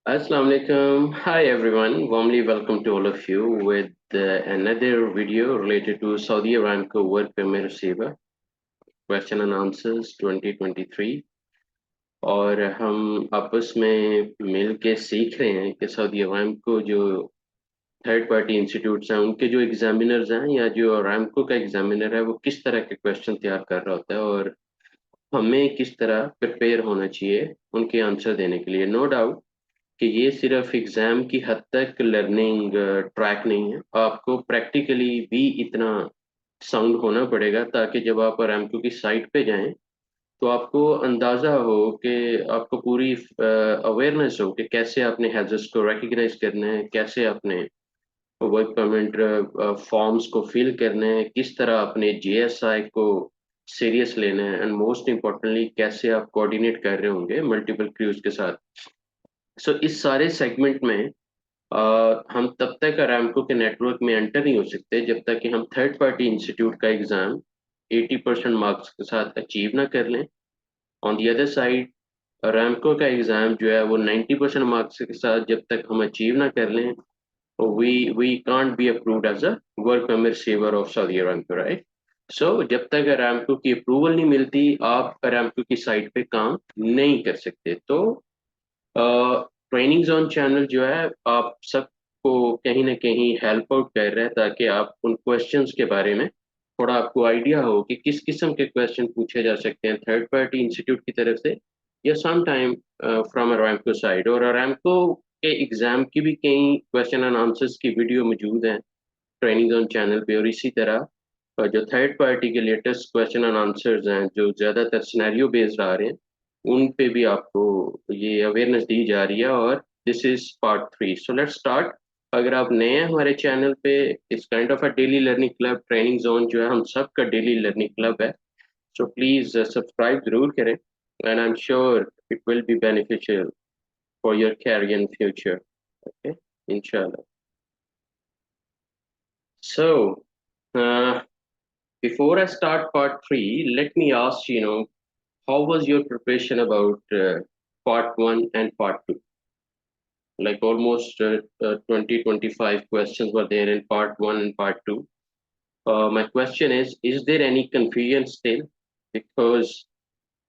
Assalamu alaikum. Hi everyone. Warmly welcome to all of you with another video related to Saudi Aramco work permit receiver question and answers 2023 और हम आपस में मिल के सीख रहे हैं कि सऊदी अरामको जो थर्ड पार्टी इंस्टीट्यूट्स हैं उनके जो एग्जामिनर्स हैं या जो अरामको का एग्जामिनर है वो किस तरह के क्वेश्चन तैयार कर रहा होता है और हमें किस तरह प्रिपेयर होना चाहिए उनके आंसर देने के लिए। नो डाउट कि ये सिर्फ एग्जाम की हद तक लर्निंग ट्रैक नहीं है, आपको प्रैक्टिकली भी इतना साउंड होना पड़ेगा ताकि जब आप अरामको की साइट पे जाएं तो आपको अंदाज़ा हो कि आपको पूरी अवेयरनेस हो कि कैसे आपने हैज़र्ड्स को रिकग्नाइज करना है, कैसे आपने वर्क परमिट फॉर्म्स को फिल करना है, किस तरह आपने जेएसआई को सीरियस लेना है एंड मोस्ट इम्पोर्टेंटली कैसे आप कोऑर्डिनेट कर रहे होंगे मल्टीपल क्रूज के साथ। इस सारे सेगमेंट में हम तब तक अरामको के नेटवर्क में एंटर नहीं हो सकते जब तक कि हम थर्ड पार्टी इंस्टीट्यूट का एग्जाम 80% मार्क्स के साथ अचीव ना कर लें। On the other side Aramco का एग्जाम जो है वो 90% मार्क्स के साथ जब तक हम अचीव ना कर लें we can't be approved as a work permit receiver of Saudi Aramco, right? जब तक अरामको की अप्रूवल नहीं मिलती आप अरामको की साइट पे काम नहीं कर सकते। तो ट्रेनिंग जोन चैनल जो है आप सबको कहीं ना कहीं हेल्प आउट कर रहा है ताकि आप उन क्वेश्चंस के बारे में थोड़ा आपको आइडिया हो कि किस किस्म के क्वेश्चन पूछे जा सकते हैं थर्ड पार्टी इंस्टीट्यूट की तरफ से या some time from Aramco side. और अरामको के एग्जाम की भी कई क्वेश्चन एंड आंसर्स की वीडियो मौजूद हैं ट्रेनिंग जोन चैनल पे। और इसी तरह जो थर्ड पार्टी के लेटेस्ट क्वेश्चन एंड आंसर्स हैं जो ज़्यादातर सिनेरियो बेस्ड आ रहे हैं उन पे भी आपको ये अवेयरनेस दी जा रही है। और this is part 3, so let's start. अगर आप नए हैं हमारे चैनल पे, इस kind of a daily learning club training zone जो है हम सब का डेली लर्निंग क्लब है, सो प्लीज सब्सक्राइब जरूर करें and I am sure it will be beneficial for your career in future. Okay, इंशाल्लाह। So, uh, before I start part 3, let me ask, how was your preparation about part 1 and part 2? Like almost 20, 25 questions were there in part 1 and part 2. My question is there any confusion still? Because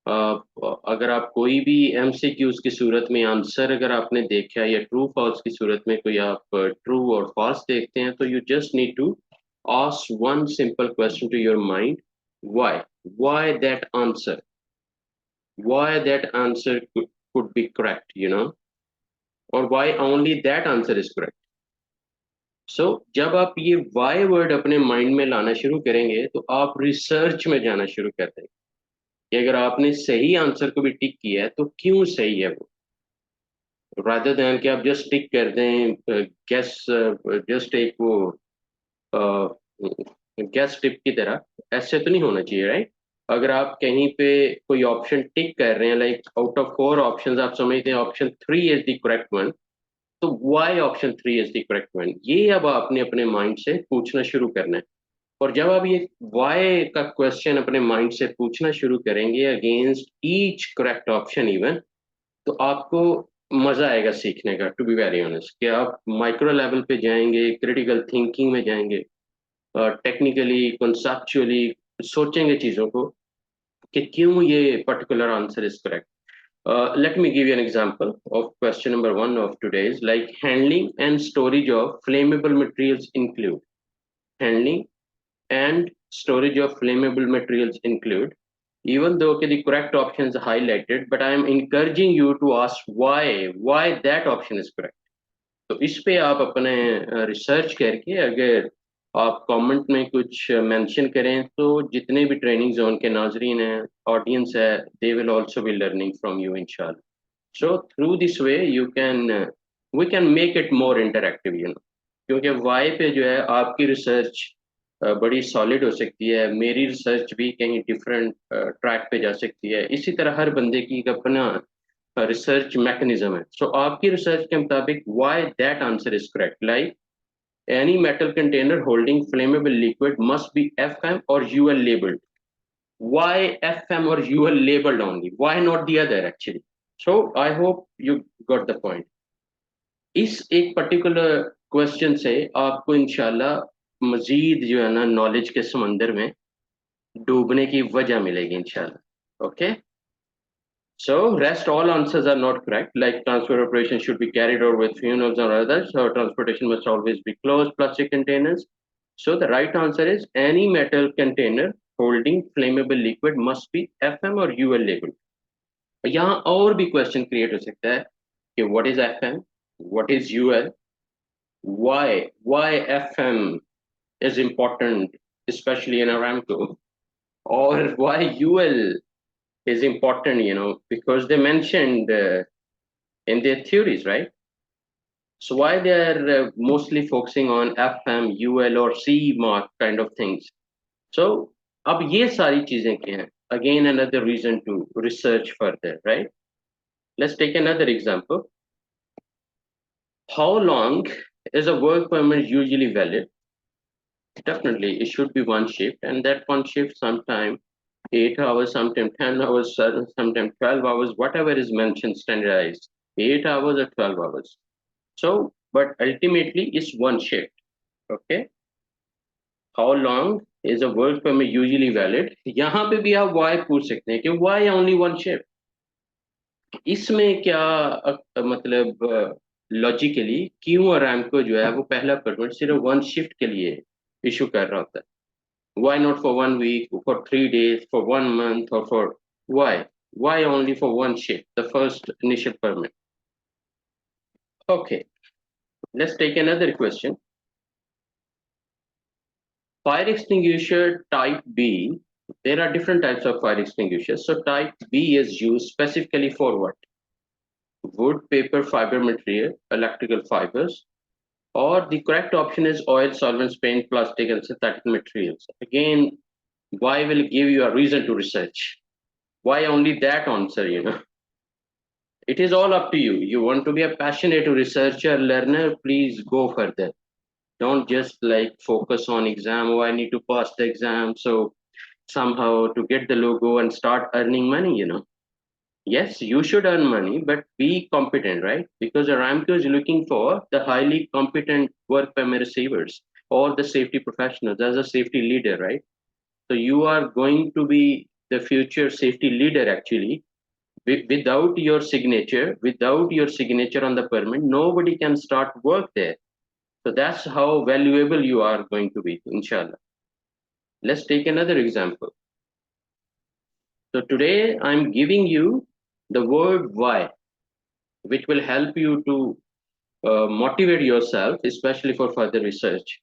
अगर आप कोई भी MCQs की सूरत में answer अगर आपने देखा है या ट्रू फॉल्स की सूरत में कोई आप ट्रू और फॉल्स देखते हैं तो you just need to ask one simple question to your mind. Why that answer, why that answer could be correct, or why only that answer is correct. जब आप ये why वर्ड अपने mind में लाना शुरू करेंगे तो आप रिसर्च में जाना शुरू करते हैं कि अगर आपने सही आंसर को भी टिक किया है तो क्यों सही है वो, रादर देन कि आप जस्ट टिक कर दें गेस, जस्ट एक वो गैस टिप की तरह। ऐसे तो नहीं होना चाहिए, राइट? अगर आप कहीं पे कोई ऑप्शन टिक कर रहे हैं, लाइक आउट ऑफ 4 ऑप्शंस आप समझते हैं option 3 is the correct one, तो why option 3 is the correct one, ये अब आपने अपने माइंड से पूछना शुरू करना है। और जब आप ये व्हाई का क्वेश्चन अपने माइंड से पूछना शुरू करेंगे against each correct option even, तो आपको मजा आएगा सीखने का। टू बी वेरी ऑनेस्ट कि आप माइक्रो लेवल पे जाएंगे, क्रिटिकल थिंकिंग में जाएंगे, टेक्निकली कंसेप्चुअली सोचेंगे चीज़ों को कि क्यों ये particular answer is correct. Let me give you an example of question number 1 of today's, like handling and storage of flammable materials include. Handling and storage of flammable materials include. Even though okay, the correct option is highlighted, but I am encouraging you to ask why that option is correct. तो इस पे आप अपने research करके अगर आप comment में कुछ मेंशन करें तो जितने भी ट्रेनिंग जोन के नाजरीन हैं, ऑडियंस है, they will also be learning from you इंशाल्लाह। So through this way you can, we can make it more interactive, क्योंकि वाई पे जो है आपकी रिसर्च बड़ी सॉलिड हो सकती है, मेरी रिसर्च भी कहीं डिफरेंट ट्रैक पे जा सकती है। इसी तरह हर बंदे की एक अपना रिसर्च मैकेनिज्म है। आपकी रिसर्च के मुताबिक why that answer is correct, like any metal container holding flammable liquid must be FM or UL labeled. Why FM or UL labeled only? Why not the other actually? So I hope you got the point. इस एक particular question से आपको इंशाल्लाह मजीद जो है ना knowledge के समंदर में डूबने की वजह मिलेगी इंशाल्लाह. Okay. So rest all answers are not correct. Like transfer operation should be carried out with fumes or others. So transportation must always be closed plastic containers. So the right answer is any metal container holding flammable liquid must be FM or UL labeled. यहाँ और भी question create हो सकता है कि what is FM, what is UL, why FM is important, especially in Aramco, or why UL is important, because they mentioned in their theories, right? So why they are mostly focusing on FM, UL or CE mark kind of things. So अब ये सारी चीजें क्या हैं? Again another reason to research further, right? Let's take another example. How long is a work permit usually valid? Definitely, it should be one shift, and that one shift sometime 8 hours, sometime 10 hours, sometime 12 hours, whatever is mentioned standardized, 8 hours or 12 hours. So, but ultimately it's one shift. Okay. How long is a work permit usually valid? यहाँ पे भी आप why पूछ सकते हैं कि why only one shift? इसमें क्या मतलब लॉजिकली क्यों अरामको जो है वो पहला परमिट सिर्फ वन शिफ्ट के लिए इशू कर रहा होता है? Why not for 1 week, for 3 days, for 1 month, or for why? Why only for one shift, the first initial permit? Okay, let's take another question. Fire extinguisher type B, there are different types of fire extinguishers. So type B is used specifically for what? Wood, paper, fiber material, electrical fibers, or the correct option is oil, solvents, paint, plastic, and synthetic materials. Again, why will give you a reason to research? Why only that answer? It is all up to you. You want to be a passionate researcher, learner, please go further. Don't just like focus on exam. Oh, I need to pass the exam. So somehow to get the logo and start earning money. Yes, you should earn money, but be competent, right? Because Aramco is looking for the highly competent work permit receivers or the safety professionals as a safety leader, right? So you are going to be the future safety leader actually. Without your signature, on the permit, nobody can start work there. So that's how valuable you are going to be, inshallah. Let's take another example. So today I'm giving you the word why, which will help you to motivate yourself, especially for further research,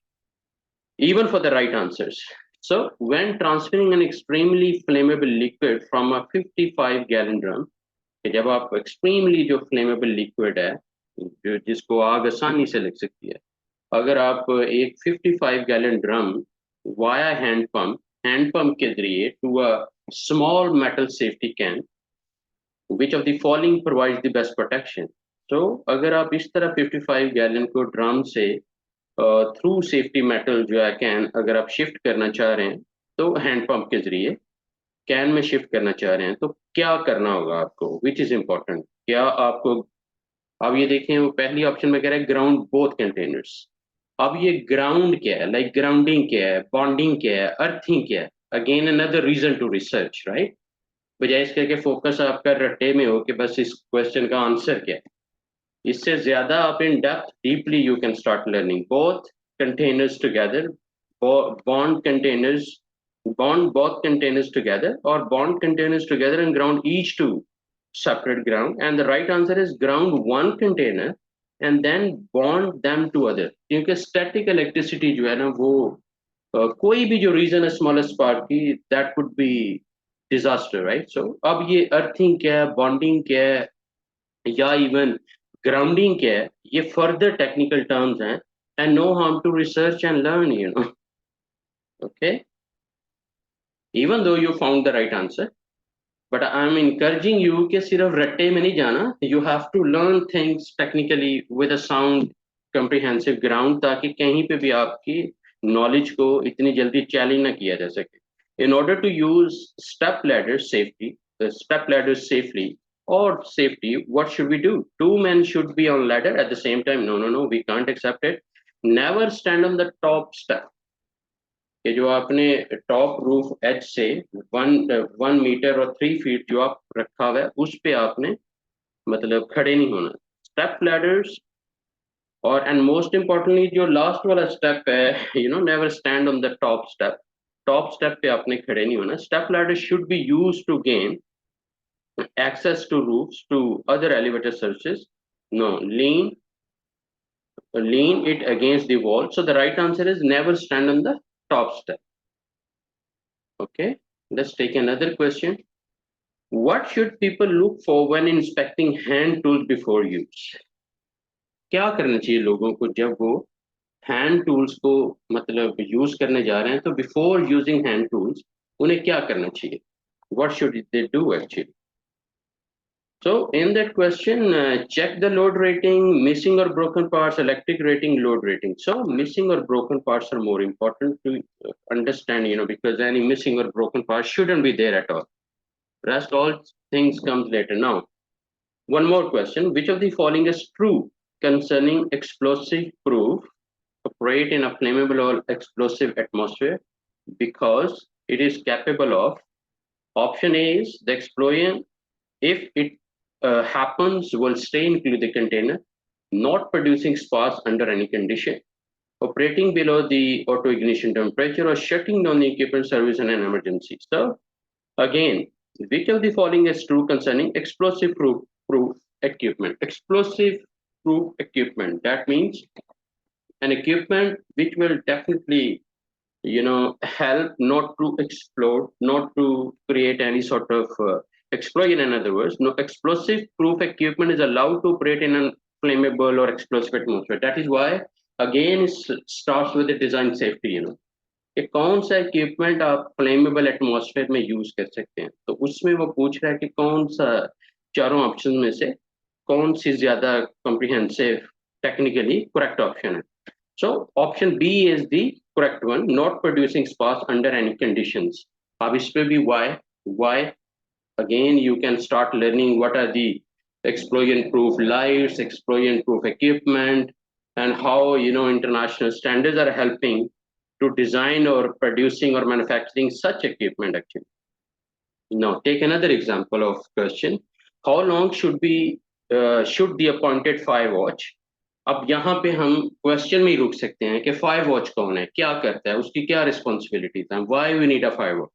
even for the right answers. So when transferring an extremely flammable liquid from a 55-gallon drum, जब आप extremely जो flammable liquid है, जिसको आग आसानी से लग सकती है, अगर आप एक 55-gallon drum via hand pump के जरिए to a small metal safety can, which of the following provides the best protection? So अगर आप इस तरह 55 गैलन को ड्रम से थ्रू सेफ्टी मेटल जो है कैन अगर आप शिफ्ट करना चाह रहे हैं तो हैंड पंप के जरिए कैन में शिफ्ट करना चाह रहे हैं तो क्या करना होगा आपको, विच इज इम्पोर्टेंट. क्या आपको, अब ये देखें वो पहली ऑप्शन में कह रहा है ग्राउंड बोथ कंटेनर्स. अब ये ग्राउंड क्या है, लाइक ग्राउंडिंग क्या है, बॉन्डिंग क्या है, अर्थिंग क्या है? Again another reason to research, right? बजाय इसके कि फोकस आपका रट्टे में हो कि बस इस क्वेश्चन का आंसर क्या है, इससे ज्यादा आप in depth deeply you can start learning both containers together, bond containers, bond both containers together, or bond containers together and ground each to separate ground. And the right answer is ground one container and then bond them to other. क्योंकि static electricity जो है ना वो कोई भी जो reason है smallest part की, that could be disaster, right? So अब ये अर्थिंग क्या है, बॉन्डिंग क्या है, या इवन ग्राउंडिंग क्या है, ये फर्दर टेक्निकल टर्म्स हैं and no harm to research and learn. Okay, even though you found the right answer, but I'm encouraging you कि सिर्फ रट्टे में नहीं जाना, you have to learn things technically with a sound comprehensive ground, ताकि कहीं पे भी आपकी नॉलेज को इतनी जल्दी चैलेंज ना किया जा सके. In order to use step ladders safely, or safety, what should we do? Two men should be on ladder at the same time. No, no, no, we can't accept it. Never stand on the top step. कि जो आपने top roof as से 1 metre और 3 feet जो आप रखा हुआ है उस पे आपने मतलब खड़े नहीं होना. स्टेप लैडर्स और एंड मोस्ट इम्पोर्टेंटली जो लास्ट वाला स्टेप है, never stand on the top step. Top step पे आपने खड़े नहीं होना. Step ladder should be use to gain access to roofs to other elevator services. No, lean it against the wall. So the right answer is never stand on the top step. Okay, let's take another question. What should people look for when inspecting hand tools before use? क्या करना चाहिए लोगों को जब वो hand tools को मतलब use करने जा रहे हैं, तो बिफोर यूजिंग हैंड टूल्स उन्हें क्या करना चाहिए? What should they do actually? So in that question, check the load rating, missing or broken parts, electric rating, load rating. So missing or broken parts are more important to understand, because any missing or broken parts shouldn't be there at all. Rest all things comes later. Now, one more question. Which of the following is true concerning explosive proof operate in a flammable or explosive atmosphere because it is capable of? Option A is the explosion, if it happens, will stay include the container, not producing sparks under any condition, operating below the auto ignition temperature, or shutting down the equipment service in an emergency. So again, which of the following is true concerning explosive proof equipment? Explosive proof equipment, that means an equipment which will definitely help not to explode, not to create any sort of explosion. In other words, no explosive proof equipment is allowed to operate in a flammable or explosive atmosphere. That is why again it starts with the design safety. कि कौन सा equipment आप flammable atmosphere में use कर सकते हैं, तो उसमें वो पूछ रहा है कि कौन सा चारों ऑप्शन में से कौन सी ज्यादा कॉम्प्रिहेंसिव टेक्निकली करेक्ट ऑप्शन है. So option B is the correct one, not producing sparks under any conditions. अब इस पे भी why again you can start learning what are the explosion proof lights, explosion proof equipment, and how international standards are helping to design or producing or manufacturing such equipment actually. Now take another example of question. How long should the appointed fire watch? अब यहाँ पे हम question में ही रुक सकते हैं कि fire watch कौन है, क्या करता है, उसकी क्या रिस्पॉन्सिबिलिटीज हैं, why we need a fire watch,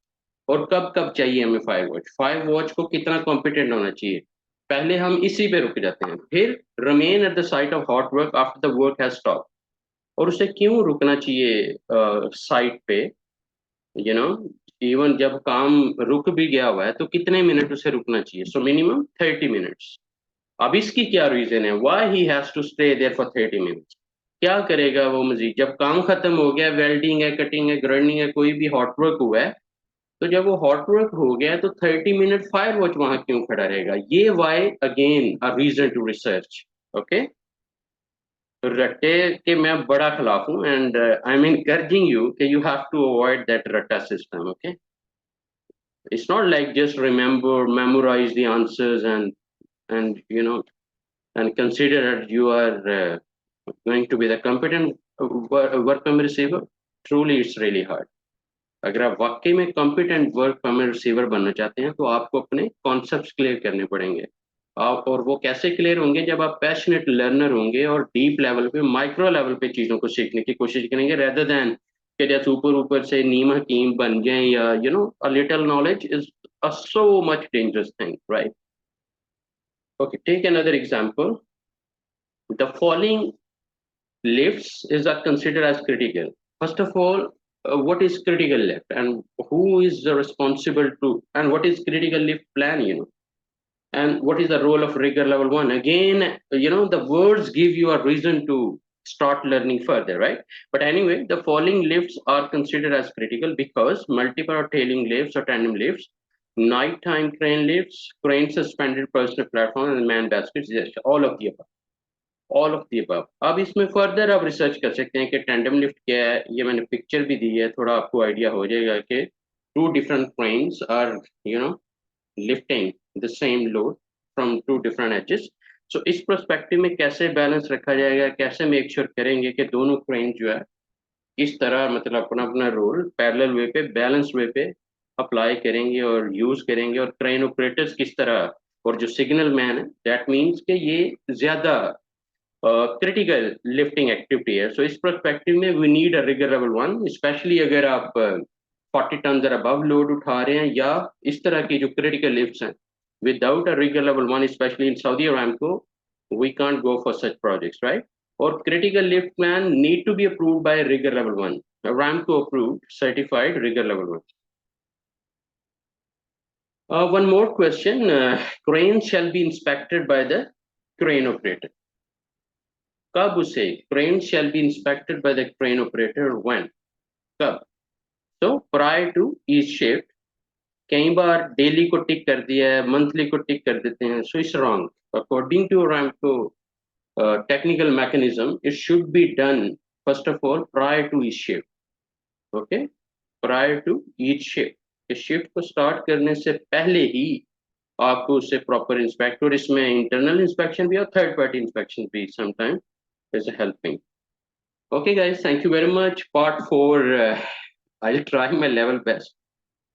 और कब कब चाहिए हमें फायर वॉच, फायर वॉच को कितना कॉम्पिटेंट होना चाहिए. पहले हम इसी पे रुक जाते हैं. फिर remain at the site of hot work after the work has stop, और उसे क्यों रुकना चाहिए साइट पे, इवन जब काम रुक भी गया हुआ है तो कितने मिनट उसे रुकना चाहिए. So minimum 30 minutes. अब इसकी क्या रीजन है, why he has to stay there for 30 minutes. क्या करेगा वो मजीद, जब काम खत्म हो गया, वेल्डिंग है, कटिंग है, ग्राइंडिंग है, कोई भी हॉट वर्क हुआ है, तो जब वो हॉट वर्क हो गया तो 30 मिनट फायर वॉच वहां क्यों खड़ा रहेगा. ये why again a reason to research. Okay, रट्टे के मैं बड़ा खिलाफ हूँ, and I am encouraging you कि you have to avoid that रट्टा system. Okay, it's not like just memorize the answers and and consider that you are going to be the competent work permit receiver. Truly it's really hard. अगर आप वाकई में competent work permit receiver बनना चाहते हैं तो आपको अपने concepts clear करने पड़ेंगे. आप और वो कैसे क्लियर होंगे, जब आप पैशनेट लर्नर होंगे और डीप लेवल पे, माइक्रो लेवल पे चीजों को सीखने की कोशिश करेंगे, रेदर देन कि जैसे ऊपर ऊपर से नीम हकीम बन जाए, या a little knowledge is a so much dangerous thing, right. Okay, take another example. The following lifts is are considered as critical. First of all, what is critical lift, and who is responsible to, and what is critical lift plan, and what is the role of rigor level 1. Again, the words give you a reason to start learning further, right? But anyway, the following lifts are considered as critical because multiple or tailing lifts or tandem lifts, nighttime crane lifts, crane suspended personal platform, and man baskets. Yes, all of the above. All of the above. अब इसमें further आप research कर सकते हैं कि tandem lift क्या है. ये मैंने पिक्चर भी दी है, थोड़ा आपको आइडिया हो जाएगा कि two different cranes are lifting the same load. From two different edges. So इस पर्सपेक्टिव में कैसे बैलेंस रखा जाएगा, कैसे मेक श्योर करेंगे कि दोनों क्रेन जो है किस तरह मतलब अपना अपना रोल पैरेलल वे पे, बैलेंस वे पे अप्लाई करेंगे और यूज करेंगे, और क्रेन ऑपरेटर्स किस तरह, और जो सिग्नल मैन है दैट मीन्स कि ये ज्यादा क्रिटिकल लिफ्टिंग एक्टिविटी है। सो इस पर्सपेक्टिव में we need a rigger level one, specially अगर आप 40 टन अबव लोड उठा रहे हैं या इस तरह की जो क्रिटिकल लिफ्ट्स हैं। Without a rigger level one, specially in Saudi Aramco, we can't go for such projects, right? और critical lift man need to be approved by rigor level 1, ARAMCO approved certified rigor level 1. One more question, crane shall be inspected by the crane operator. कब उसे crane shall be inspected by the crane operator, when, कब? So prior to each shift, कई बार daily को टिक कर दिया है, monthly को टिक कर देते हैं, so it's wrong. According to ARAMCO technical mechanism, it should be done first of all prior to each shift. Okay, prior to each shift, इस शिफ्ट को स्टार्ट करने से पहले ही आपको उससे प्रॉपर इंस्पेक्ट, और इसमें इंटरनल इंस्पेक्शन भी और थर्ड पार्टी इंस्पेक्शन भी sometime is helping. Okay guys, thank you very much. Part 4, I'll try my level best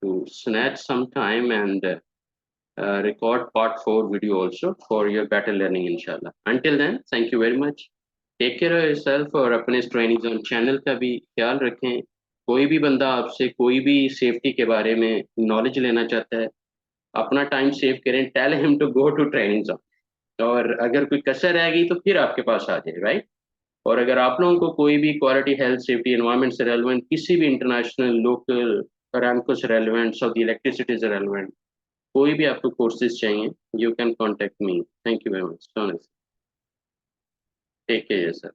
to snatch some time and record part 4 video also for your better learning inshallah. Until then, thank you very much. Take care of yourself और अपने इस training zone channel का भी ख्याल रखें। कोई भी बंदा आपसे कोई भी सेफ्टी के बारे में नॉलेज लेना चाहता है, अपना टाइम सेव करें, tell him to go to training zone, और अगर कोई कसर रह गई तो फिर आपके पास आ जाए, राइट? और अगर आप लोगों को कोई भी क्वालिटी, हेल्थ, सेफ्टी, एनवायरनमेंट से रेलिवेंट, किसी भी इंटरनेशनल, लोकल, अरामको से रेलिवेंट, सऊदी इलेक्ट्रिसिटी से रेलिवेंट कोई भी आपको कोर्सेज चाहिए, you can contact me. Thank you very much. Take care sir.